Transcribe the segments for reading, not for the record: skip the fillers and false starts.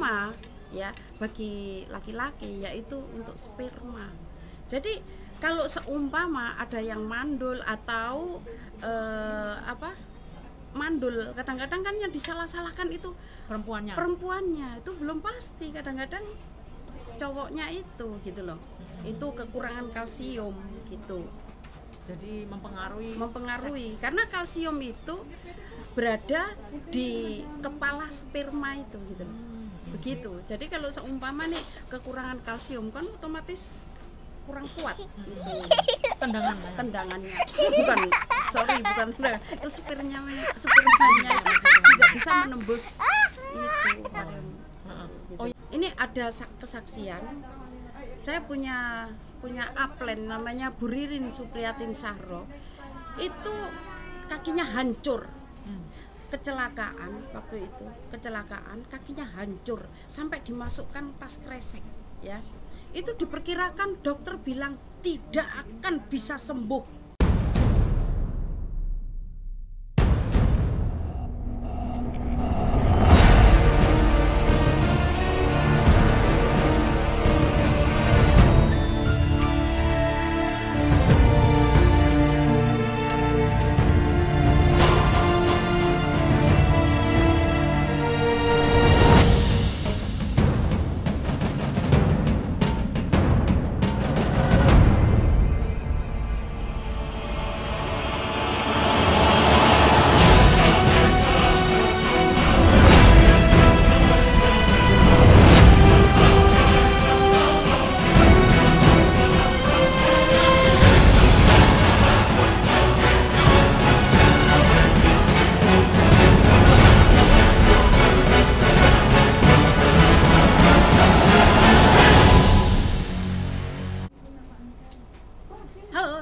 seumpama ya bagi laki-laki yaitu untuk sperma. Jadi kalau seumpama ada yang mandul atau mandul, kadang-kadang kan yang disalah-salahkan itu perempuannya itu belum pasti, kadang-kadang cowoknya itu gitu loh. Itu kekurangan kalsium gitu. Jadi mempengaruhi karena kalsium itu berada di kepala sperma itu gitu loh. Begitu. Jadi kalau seumpama nih kekurangan kalsium kan otomatis kurang kuat gitu. tendangannya bukan tendangan, itu spermanya tidak bisa menembus itu. Ini ada kesaksian, saya punya upline namanya Bu Ririn Supriyatin Sahro, itu kakinya hancur kecelakaan waktu itu, kakinya hancur sampai dimasukkan tas kresek ya. Itu diperkirakan dokter bilang tidak akan bisa sembuh.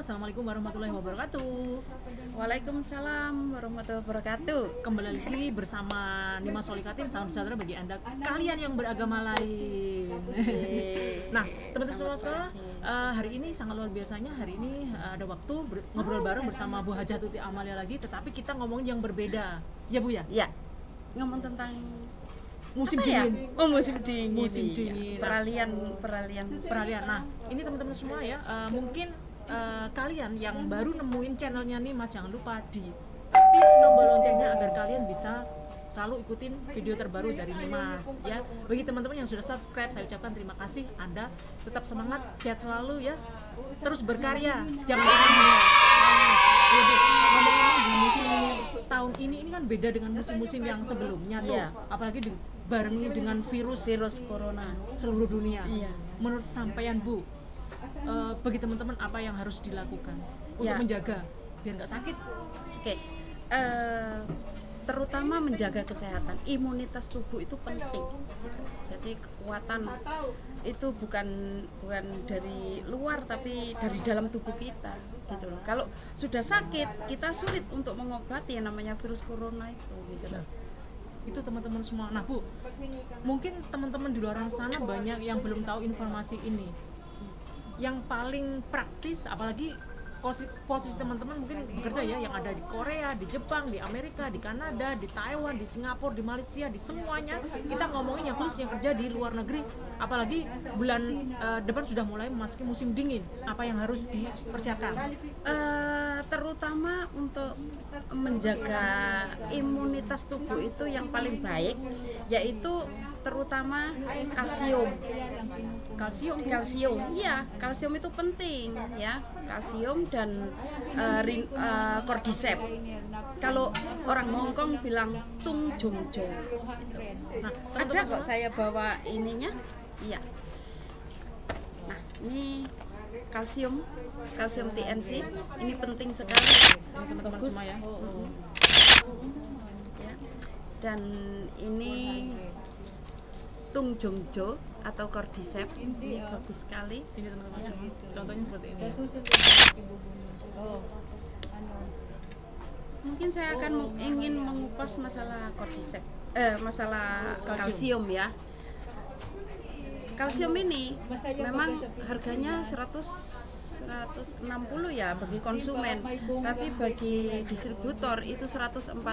Assalamualaikum warahmatullahi wabarakatuh. Waalaikumsalam warahmatullahi wabarakatuh. Kembali lagi bersama Nima Solikatin. Salam sejahtera bagi Anda kalian yang beragama lain. Nah, teman-teman semua sekolah, hari ini sangat luar biasanya. Hari ini ada waktu ngobrol bareng bersama Bu Hajah Tuti Amalia lagi, tetapi kita ngomongin yang berbeda. Ya Bu ya? Iya. Ngomong tentang musim dingin. Ya? Oh, musim dingin. Musim dingin. Peralihan. Nah, ini teman-teman semua ya, mungkin kalian yang baru nemuin channelnya nih Mas, jangan lupa di klik tombol loncengnya agar kalian bisa selalu ikutin video terbaru dari Nimas ya. Bagi teman-teman yang sudah subscribe, saya ucapkan terima kasih. Anda tetap semangat, sehat selalu ya, terus berkarya, jangan lupa. Ngomong-ngomong di musim tahun ini kan beda dengan musim-musim yang sebelumnya tuh, apalagi dibarengi dengan virus corona seluruh dunia. Menurut sampean Bu, bagi teman-teman apa yang harus dilakukan untuk menjaga biar nggak sakit? Terutama menjaga kesehatan, imunitas tubuh itu penting. Jadi kekuatan itu bukan dari luar tapi dari dalam tubuh kita gitu loh. Kalau sudah sakit kita sulit untuk mengobati yang namanya virus corona itu gitu loh. Itu teman-teman semua. Nah Bu, mungkin teman-teman di luar sana banyak yang belum tahu informasi ini. Yang paling praktis, apalagi posisi teman-teman mungkin bekerja ya, yang ada di Korea, di Jepang, di Amerika, di Kanada, di Taiwan, di Singapura, di Malaysia, di semuanya. Kita ngomongin yang khusus yang kerja di luar negeri, apalagi bulan depan sudah mulai memasuki musim dingin. Apa yang harus dipersiapkan? Terutama untuk menjaga imunitas tubuh itu yang paling baik yaitu terutama kalsium. Iya, kalsium itu penting ya, kalsium dan cordyceps. Kalau orang Hongkong bilang tung jong jong. Nah, ada kok saya bawa ininya. Iya. Nah, ini kalsium TNC, ini penting sekali teman-teman semua ya. Ya. Dan ini tung jongjo atau cordyceps, ini bagus sekali. Ini teman-teman semua, contohnya seperti ini. Mungkin saya akan ingin mengupas masalah cordyceps, masalah kalsium ya. Kalsium ini memang harganya 160 ya bagi konsumen, tapi bagi distributor itu 140.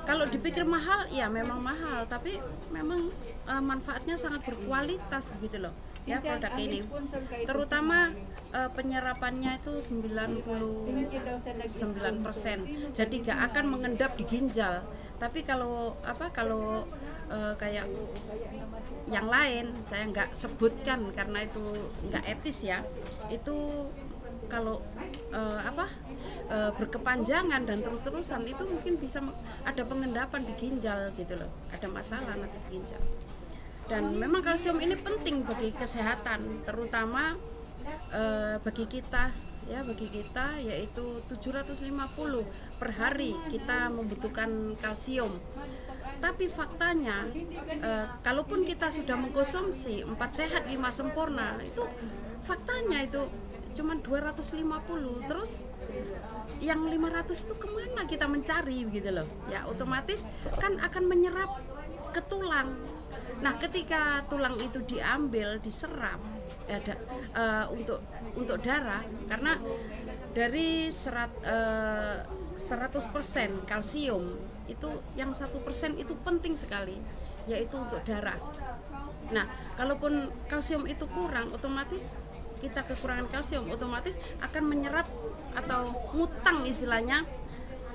Kalau dipikir mahal, ya memang mahal, tapi memang manfaatnya sangat berkualitas gitu loh ya produk ini. Terutama penyerapannya itu 99%, jadi gak akan mengendap di ginjal. Tapi kalau kayak yang lain saya nggak sebutkan karena itu nggak etis ya, itu kalau berkepanjangan dan terus-terusan itu mungkin bisa ada pengendapan di ginjal gitu loh, ada masalah nanti di ginjal. Dan memang kalsium ini penting bagi kesehatan, terutama bagi kita yaitu 750 per hari kita membutuhkan kalsium. Tapi faktanya kalaupun kita sudah mengkonsumsi 4 sehat 5 sempurna, itu faktanya itu cuma 250, terus yang 500 itu kemana kita mencari gitu loh ya, otomatis kan akan menyerap ke tulang. Nah ketika tulang itu diambil, diserap untuk darah, karena dari 100% kalsium itu yang 1% itu penting sekali, yaitu untuk darah. Nah kalaupun kalsium itu kurang, otomatis kita kekurangan kalsium, otomatis akan menyerap atau ngutang istilahnya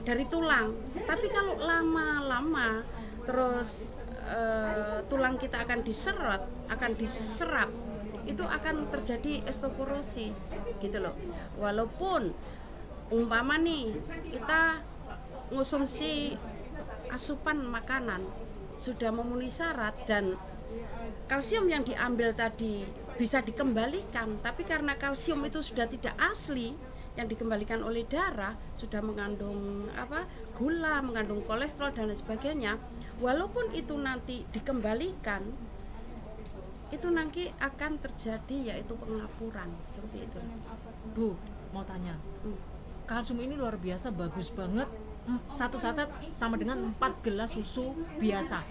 dari tulang. Tapi kalau lama-lama terus tulang kita akan diserap, itu akan terjadi osteoporosis gitu loh. Walaupun umpama nih kita ngonsumsi asupan makanan sudah memenuhi syarat dan kalsium yang diambil tadi bisa dikembalikan, tapi karena kalsium itu sudah tidak asli, yang dikembalikan oleh darah sudah mengandung gula, mengandung kolesterol dan lain sebagainya, walaupun itu nanti dikembalikan, itu nanti akan terjadi yaitu pengapuran seperti itu. Bu, mau tanya, kalsium ini luar biasa, bagus banget. Satu saset sama dengan 4 gelas susu biasa.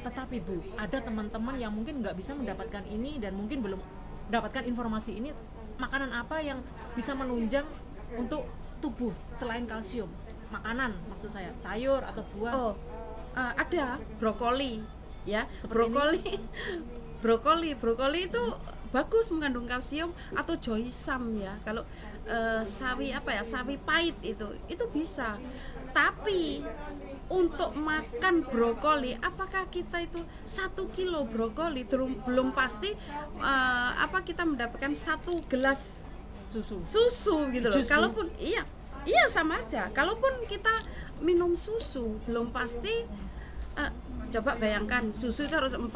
Tetapi Bu, ada teman-teman yang mungkin nggak bisa mendapatkan ini dan mungkin belum mendapatkan informasi ini. Makanan apa yang bisa menunjang untuk tubuh selain kalsium? Makanan maksud saya, sayur atau buah? Ada brokoli ya. Brokoli itu bagus mengandung kalsium, atau joysam ya. Kalau sawi pahit itu bisa. Tapi untuk makan brokoli, apakah kita itu 1 kilo brokoli belum pasti kita mendapatkan 1 gelas susu gitu loh. Kalaupun iya sama aja. Kalaupun kita minum susu belum pasti. Coba bayangkan, susu itu harus 40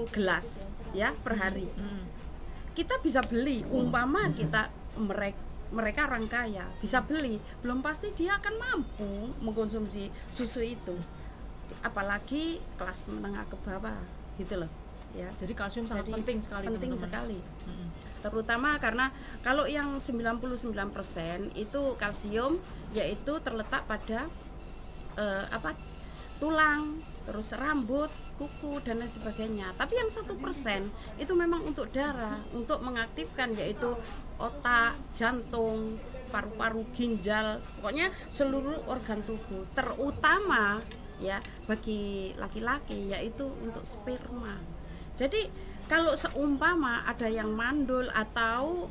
gelas ya per hari. Kita bisa beli, umpama kita mereka orang kaya bisa beli, belum pasti dia akan mampu mengkonsumsi susu itu, apalagi kelas menengah ke bawah gitu loh ya. Jadi kalsium sangat penting sekali, sekali. Terutama karena kalau yang 99% itu kalsium, yaitu terletak pada tulang, terus rambut, kuku dan lain sebagainya. Tapi yang 1% itu memang untuk darah, untuk mengaktifkan, yaitu otak, jantung, paru-paru, ginjal, pokoknya seluruh organ tubuh. Terutama ya bagi laki-laki, yaitu untuk sperma. Jadi kalau seumpama ada yang mandul atau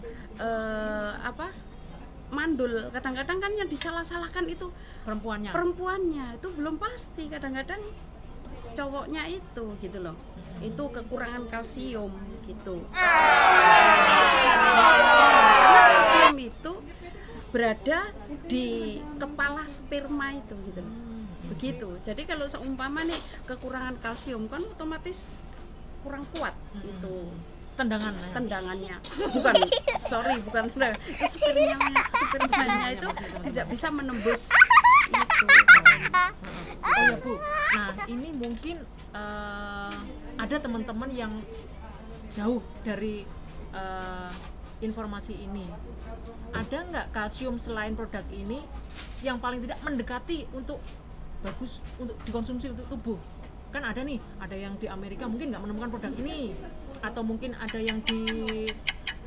mandul, kadang-kadang kan yang disalah-salahkan itu perempuannya itu belum pasti, kadang-kadang cowoknya itu gitu loh. Itu kekurangan kalsium gitu. Karena kalsium itu berada di kepala sperma itu gitu loh. Begitu. Jadi kalau seumpama nih kekurangan kalsium kan otomatis kurang kuat itu tendangannya. Bukan tendangan. Itu spermanya itu tidak bisa menembus itu. Oh ya Bu, nah ini mungkin ada teman-teman yang jauh dari informasi ini. Ada nggak kalsium selain produk ini yang paling tidak mendekati untuk bagus untuk dikonsumsi untuk tubuh? Kan ada nih, ada yang di Amerika mungkin nggak menemukan produk ini, atau mungkin ada yang di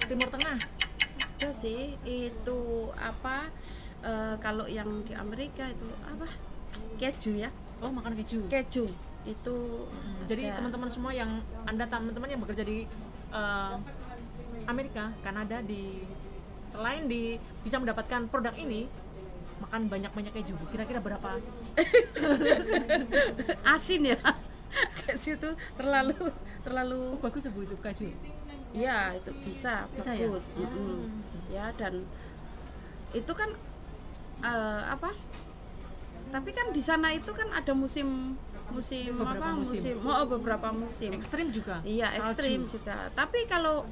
Timur Tengah. Ada sih, itu kalau yang di Amerika itu keju ya. Oh, makan keju. Keju itu Jadi ada. teman-teman semua yang teman-teman yang bekerja di Amerika, Kanada, selain bisa mendapatkan produk ini, makan banyak-banyak keju. Kira-kira berapa? Asin ya. Keju itu terlalu Oh, bagus ya Bu itu keju. ya, itu bisa Bisa ya? bagus. Ya, dan itu kan apa? Tapi kan di sana itu kan ada beberapa musim. Ekstrim juga. Iya, Salju. ekstrim juga. Tapi kalau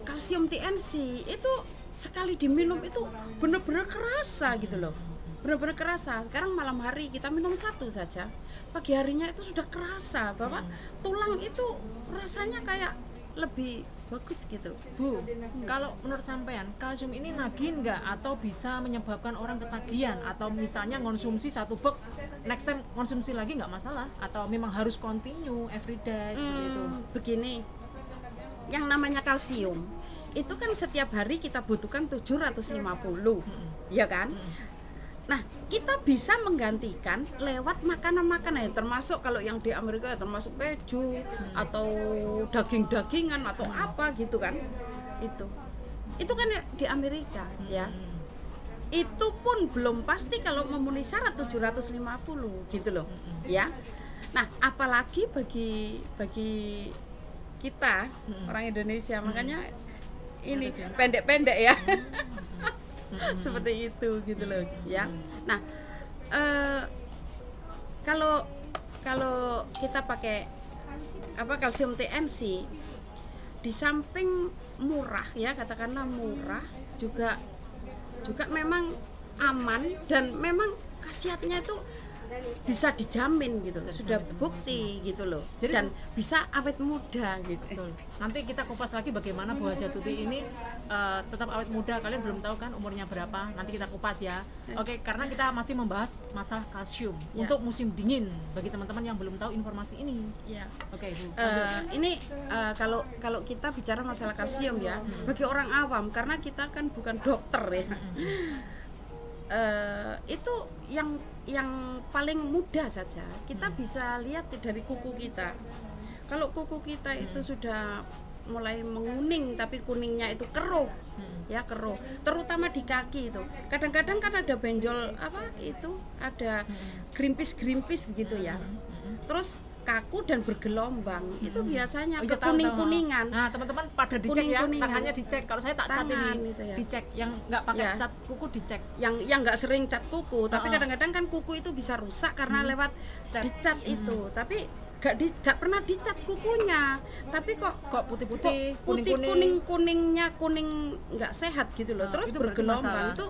kalsium TNC itu sekali diminum itu benar-benar kerasa gitu loh. Benar-benar kerasa. Sekarang malam hari kita minum 1 saja. Pagi harinya itu sudah kerasa bahwa tulang itu rasanya kayak lebih bagus gitu. Bu, kalau menurut sampean kalsium ini nagih nggak atau bisa menyebabkan orang ketagihan atau misalnya konsumsi 1 box next time konsumsi lagi nggak masalah atau memang harus continue everyday seperti itu? Begini, yang namanya kalsium itu kan setiap hari kita butuhkan 750, ya kan? Nah, kita bisa menggantikan lewat makanan-makanan yang termasuk kalau yang di Amerika ya termasuk keju atau daging-dagingan atau apa gitu kan. Itu kan di Amerika ya. Itu pun belum pasti kalau memenuhi syarat 750 gitu loh, ya. Nah, apalagi bagi kita orang Indonesia, makanya ini pendek-pendek ya. Seperti itu gitu loh ya. Nah, kalau kita pakai kalsium TNC, di samping murah ya, katakanlah murah, juga memang aman dan memang khasiatnya itu bisa dijamin gitu, sudah bukti gitu loh. Jadi, dan bisa awet muda gitu. Betul. Nanti kita kupas lagi bagaimana Bu Hajah Tuti ini tetap awet muda. Kalian belum tahu kan umurnya berapa? Nanti kita kupas ya. Oke, karena kita masih membahas masalah kalsium untuk musim dingin bagi teman-teman yang belum tahu informasi ini. Ya. Oke, Bu. Ini kalau kita bicara masalah kalsium ya, bagi orang awam karena kita kan bukan dokter ya. Itu yang paling mudah saja kita bisa lihat dari kuku kita. Kalau kuku kita itu sudah mulai menguning tapi kuningnya itu keruh, ya keruh, terutama di kaki itu. Kadang-kadang kan ada benjol ada gerimpis begitu ya. Terus kaku dan bergelombang, itu biasanya kuning-kuningan. Nah, teman-teman pada dicek ya, tangannya dicek. Kalau saya tak cat ini, ya. dicek. Yang nggak pakai cat kuku dicek. Yang nggak sering cat kuku, tapi kadang-kadang kan kuku itu bisa rusak karena lewat dicat itu. Tapi nggak pernah dicat kukunya, tapi kok putih-putih, kuningnya kuning nggak sehat gitu loh. Terus bergelombang itu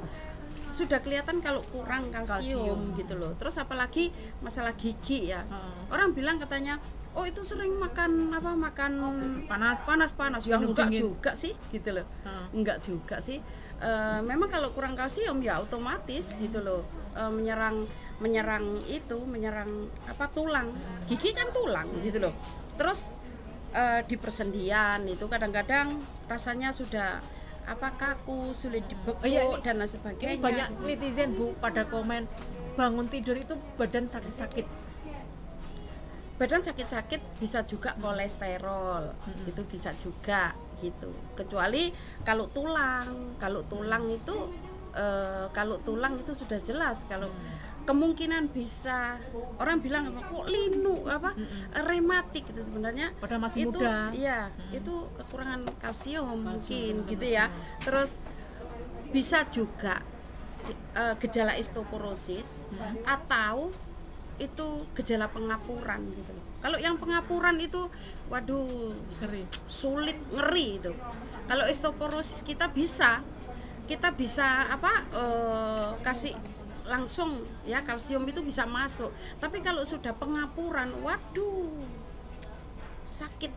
sudah kelihatan kalau kurang kalsium gitu loh. Terus apalagi masalah gigi ya. Orang bilang katanya, oh itu sering makan panas. Ya enggak juga sih gitu loh. Enggak juga sih. Memang kalau kurang kalsium ya otomatis gitu loh, menyerang tulang. Gigi kan tulang gitu loh. Terus di persendian itu kadang-kadang rasanya sudah kaku, sulit dibekuk dan lain sebagainya. Ini banyak netizen Bu pada komen bangun tidur itu badan sakit-sakit. Badan sakit-sakit bisa juga kolesterol, itu bisa juga gitu. Kecuali kalau tulang itu sudah jelas kalau kemungkinan bisa orang bilang kok linu rematik gitu, sebenarnya padahal masih itu muda. Iya, itu kekurangan kalsium mungkin gitu ya. Terus bisa juga gejala osteoporosis atau itu gejala pengapuran gitu loh. Kalau yang pengapuran itu waduh sulit, ngeri itu. Kalau osteoporosis kita bisa kasih langsung ya, kalsium itu bisa masuk. Tapi kalau sudah pengapuran, waduh sakit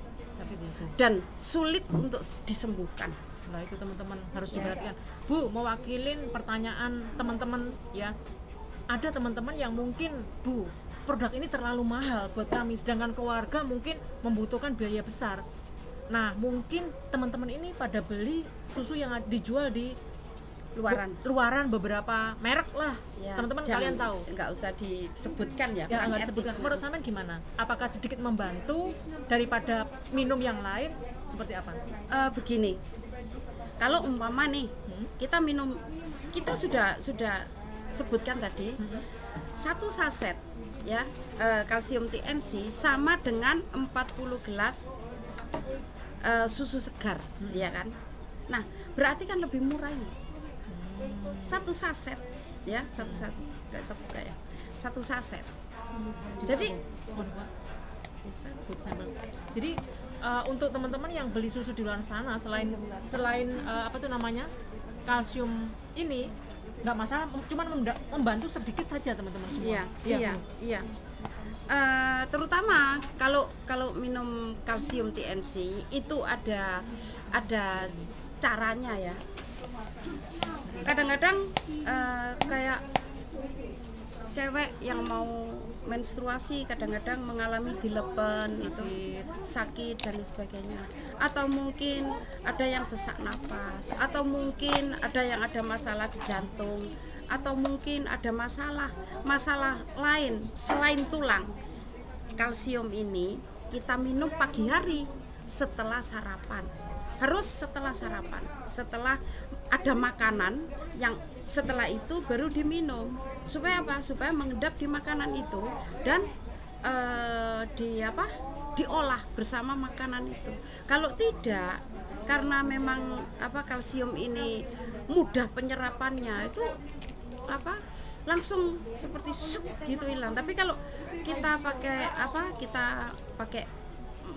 itu dan sulit untuk disembuhkan. Nah, itu teman-teman harus diperhatikan. Bu, mewakilin pertanyaan teman-teman ya. Ada teman-teman yang mungkin, Bu, produk ini terlalu mahal buat kami, sedangkan keluarga mungkin membutuhkan biaya besar. Nah, mungkin teman-teman ini pada beli susu yang dijual di luaran beberapa merek lah, Ya, teman-teman jangan- kalian tahu. nggak usah disebutkan ya, Ya kurang nggak etis. disebutkan. Menurut sampean gimana? Apakah sedikit membantu daripada minum yang lain? Seperti apa? Begini, kalau umpama nih kita minum, kita sudah sebutkan tadi, satu saset ya kalsium TNC sama dengan 40 gelas susu segar, ya kan? Nah, berarti kan lebih murah ini. Satu saset ya, nggak usah buka ya, satu saset. Jadi bisa. Food sample. Jadi untuk teman-teman yang beli susu di luar sana, selain apa tuh namanya, kalsium ini nggak masalah, cuman membantu sedikit saja teman-teman semua. Iya. Terutama kalau minum kalsium TNC itu ada caranya ya. Kadang-kadang kayak cewek yang mau menstruasi kadang-kadang mengalami dilepen itu sakit dan sebagainya, atau mungkin ada yang sesak nafas, atau mungkin ada yang ada masalah di jantung, atau mungkin ada masalah lain selain tulang. Kalsium ini kita minum pagi hari setelah sarapan, harus setelah sarapan, setelah ada makanan yang setelah itu baru diminum. Supaya apa? Supaya mengendap di makanan itu dan diolah bersama makanan itu. Kalau tidak, karena memang kalsium ini mudah penyerapannya, itu langsung seperti sup gitu hilang. Tapi kalau kita pakai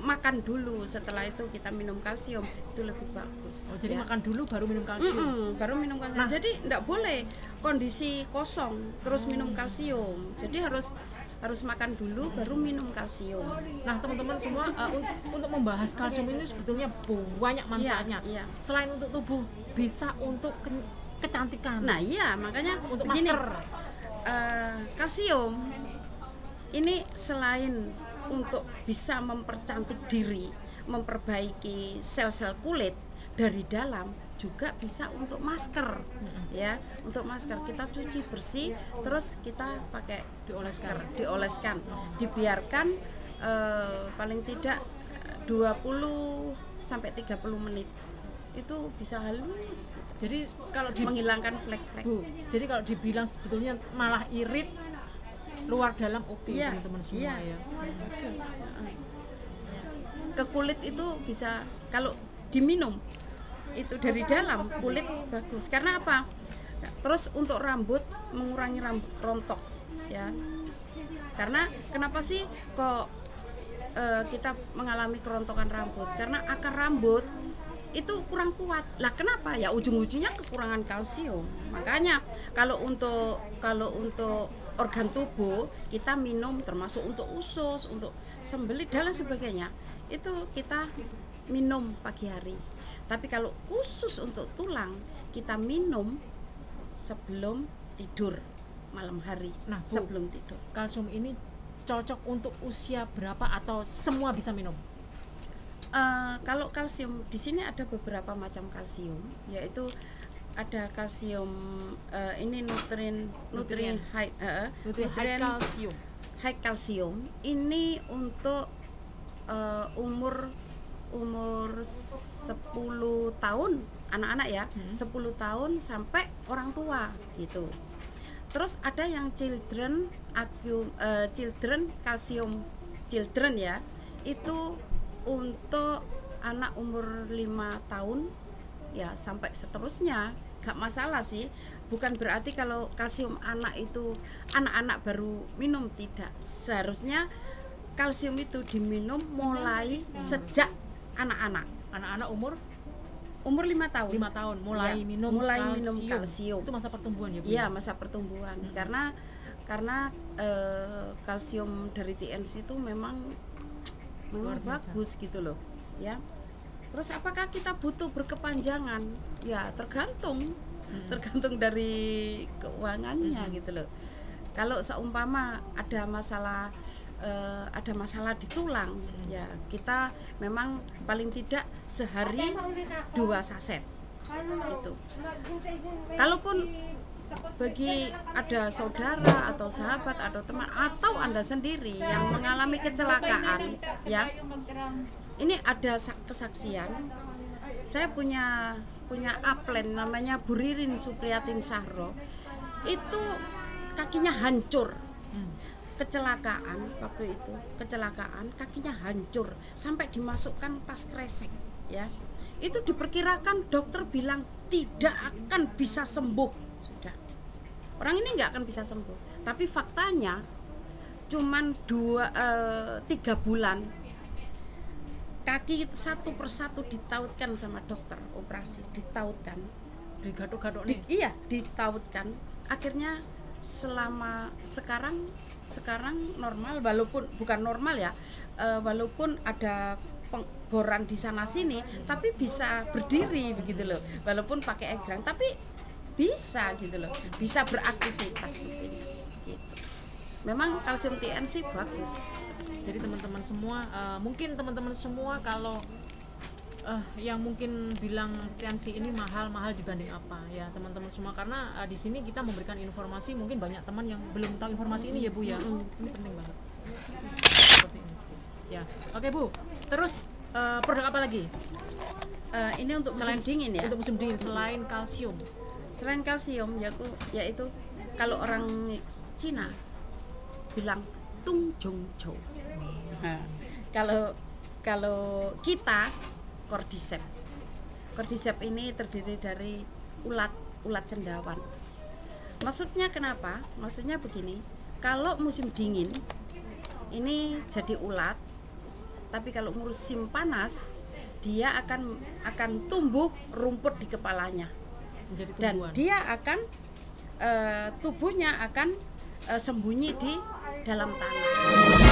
makan dulu, setelah itu kita minum kalsium, itu lebih bagus. Jadi makan dulu baru minum kalsium. Baru minum kalsium. Jadi enggak boleh kondisi kosong terus minum kalsium. Jadi harus makan dulu baru minum kalsium. Nah, teman-teman semua, untuk membahas kalsium ini sebetulnya banyak manfaatnya. Iya. Selain untuk tubuh, bisa untuk kecantikan. Nah, iya, makanya untuk begini, masker. Kalsium ini selain untuk bisa mempercantik diri, memperbaiki sel-sel kulit dari dalam, juga bisa untuk masker. Ya, untuk masker kita cuci bersih, terus kita pakai dioleskan, dibiarkan paling tidak 20 sampai 30 menit. Itu bisa halus. Jadi kalau menghilangkan flek-flek. Jadi kalau dibilang sebetulnya malah irit, luar dalam oke, teman-teman semua ya. Ke kulit itu bisa kalau diminum itu dari dalam kulit bagus. Karena apa? Terus untuk rambut, mengurangi rambut rontok ya. Karena kenapa sih kok kita mengalami kerontokan rambut? Karena akar rambut itu kurang kuat. Lah kenapa? Ya ujung-ujungnya kekurangan kalsium. Makanya kalau untuk organ tubuh kita minum, termasuk untuk usus, untuk sembelit dan lain sebagainya, itu kita minum pagi hari. Tapi kalau khusus untuk tulang, kita minum sebelum tidur, malam hari. Nah, Bu, sebelum tidur. Kalsium ini cocok untuk usia berapa atau semua bisa minum? Kalau kalsium di sini ada beberapa macam kalsium, yaitu ada kalsium ini nutrien high kalsium. High kalsium ini untuk umur 10 tahun anak-anak ya, 10 tahun sampai orang tua gitu. Terus ada yang children kalsium children ya, itu untuk anak umur 5 tahun ya sampai seterusnya, gak masalah sih. Bukan berarti kalau kalsium anak itu anak-anak baru minum, tidak. Seharusnya kalsium itu diminum mulai sejak anak-anak umur 5 tahun. 5 tahun mulai ya, minum kalsium. Itu masa pertumbuhan ya, Bu? Iya, masa pertumbuhan. Karena kalsium dari TNC itu memang bagus gitu loh, ya. Terus apakah kita butuh berkepanjangan? Ya, tergantung dari keuangannya gitu loh. Kalau seumpama ada masalah di tulang, ya kita memang paling tidak sehari 2 saset Itu. Kalaupun bagi ada saudara atau sahabat atau teman atau Anda sendiri yang mengalami kecelakaan, ya, ini ada kesaksian. Saya punya upline namanya Bu Ririn Supriyatin Sahro, itu kakinya hancur, kecelakaan waktu itu, kakinya hancur sampai dimasukkan tas kresek, ya. Itu diperkirakan dokter bilang tidak akan bisa sembuh, sudah. Orang ini nggak akan bisa sembuh, tapi faktanya cuman 3 bulan kaki satu persatu ditautkan sama dokter, operasi ditautkan, digaduk-gaduk nih. Iya, ditautkan. Akhirnya selama sekarang normal, walaupun bukan normal ya, walaupun ada pengboran di sana sini, tapi bisa berdiri begitu loh, walaupun pakai egrang, tapi bisa gitu loh, bisa beraktivitas seperti ini gitu. Memang kalsium TNC bagus. Jadi teman-teman semua, mungkin teman-teman semua kalau yang mungkin bilang TNC ini mahal dibanding apa ya teman-teman semua, karena di sini kita memberikan informasi, mungkin banyak teman yang belum tahu informasi ini ya Bu ya. Ini penting banget seperti ini ya. Oke Bu, terus produk apa lagi? Ini untuk musim dingin ya. Untuk musim dingin selain kalsium. Selain kalsium yaitu kalau orang Cina bilang tung jong chou. Nah, kalau kita Cordyceps. Cordyceps ini terdiri dari ulat cendawan. Maksudnya kenapa? Maksudnya begini, kalau musim dingin ini jadi ulat, tapi kalau musim panas dia akan tumbuh rumput di kepalanya. Dan dia akan tubuhnya akan sembunyi di dalam tanah.